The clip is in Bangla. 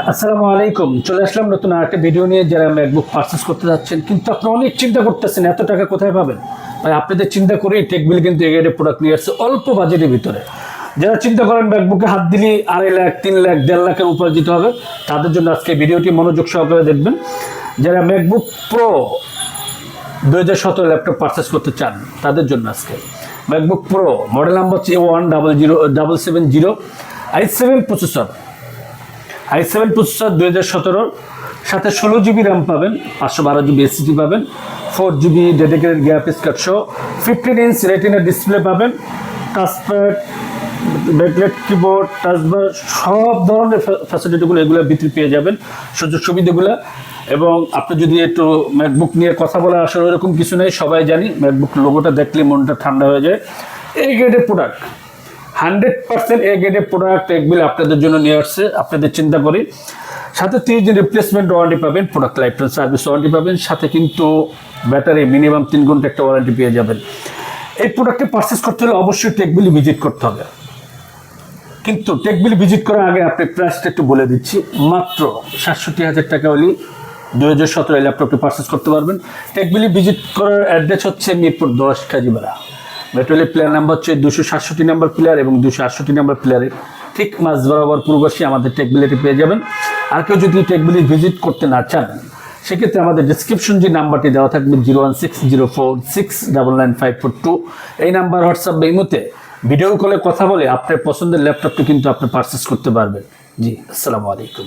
আসসালামু আলাইকুম। চলে আসলাম নতুন আরেকটা ভিডিও নিয়ে। যারা ম্যাকবুক পারচেস করতে যাচ্ছেন কিন্তু আপনারা অনেক চিন্তা করতেছেন এত টাকা কোথায় পাবেন, ভাই আপনাদের চিন্তা করেই টেকবিল কিন্তু এগিয়ে প্রোডাক্ট নিয়ে আসছে অল্প বাজেটের ভিতরে। যারা চিন্তা করেন ম্যাকবুকে হাত দিলে 2.5 লাখ 3 লাখ 1.5 লাখের উপরে দিতে হবে, তাদের জন্য আজকে ভিডিওটি মনোযোগ সহকারে দেখবেন। যারা ম্যাকবুক প্রো 2017 ল্যাপটপ পারচেস করতে চান তাদের জন্য আজকে ম্যাকবুক প্রো মডেল নাম্বার হচ্ছে A10070 i7 processor. i7 processor 2017 সাথে 16 জিবি র্যাম পাবেন, 512 জিবি এসএসডি পাবেন, 4 জিবি ডেডিকেটেড গ্রাফিক্স কার্ড সহ 15 ইঞ্চ রেটিনা ডিসপ্লে পাবেন, টাচপ্যাড, ব্যাকলাইট কিবোর্ড, টাচবার সব ধরনের ফ্যাসিলিটিগুলো এগুলোর ভিতরে পেয়ে যাবেন, সুযোগ সুবিধাগুলো। এবং আপনি যদি একটু ম্যাকবুক নিয়ে কথা বলার আসলে এরকম কিছু নেই, সবাই জানি ম্যাকবুক লোগোটা দেখলে মনটা ঠান্ডা হয়ে যায়। এই গ্রেডের প্রোডাক্ট 100% এ গ্রেডের প্রোডাক্ট টেকবিল আপনাদের জন্য নিয়ে আসছে, আপনাদের চিন্তা করি। সাথে 30 দিন রিপ্লেসমেন্ট ওয়ারেন্টি পাবেন, product life time service warranty পাবেন, সাথে কিন্তু ব্যাটারি মিনিমাম 3 ঘন্টা একটা ওয়ারেন্টি পেয়ে যাবেন। এই প্রোডাক্টে পারচেস করতে হলে অবশ্যই টেকবিল ভিজিট করতে হবে। কিন্তু টেকবিল ভিজিট করার আগে আপনি প্রাইসটা একটু বলে দিচ্ছি। মাত্র 67,000 টাকা হলেই 2017 ল্যাপটপটি পারচেস করতে পারবেন। টেকবিল ভিজিট করার অ্যাড্রেস হচ্ছে মিরপুর 10 কাজীপাড়া। মেট্রোলের প্লেয়ার নাম্বার হচ্ছে 267 নম্বর প্লেয়ার এবং 268 নম্বর প্লেয়ারের ঠিক মাঝ বরাবর পূর্বশী আমাদের টেকবিলিটি পেয়ে যাবেন। আর কেউ যদি টেকবিলি ভিজিট করতে না চান সেক্ষেত্রে আমাদের ডিসক্রিপশন যে নাম্বারটি দেওয়া থাকবে 01604699542 এই নাম্বার হোয়াটসঅ্যাপ ইমোতে ভিডিও কলে কথা বলে আপনার পছন্দের ল্যাপটপটি কিন্তু আপনি পারচেস করতে পারবেন। জি, আসসালামু আলাইকুম।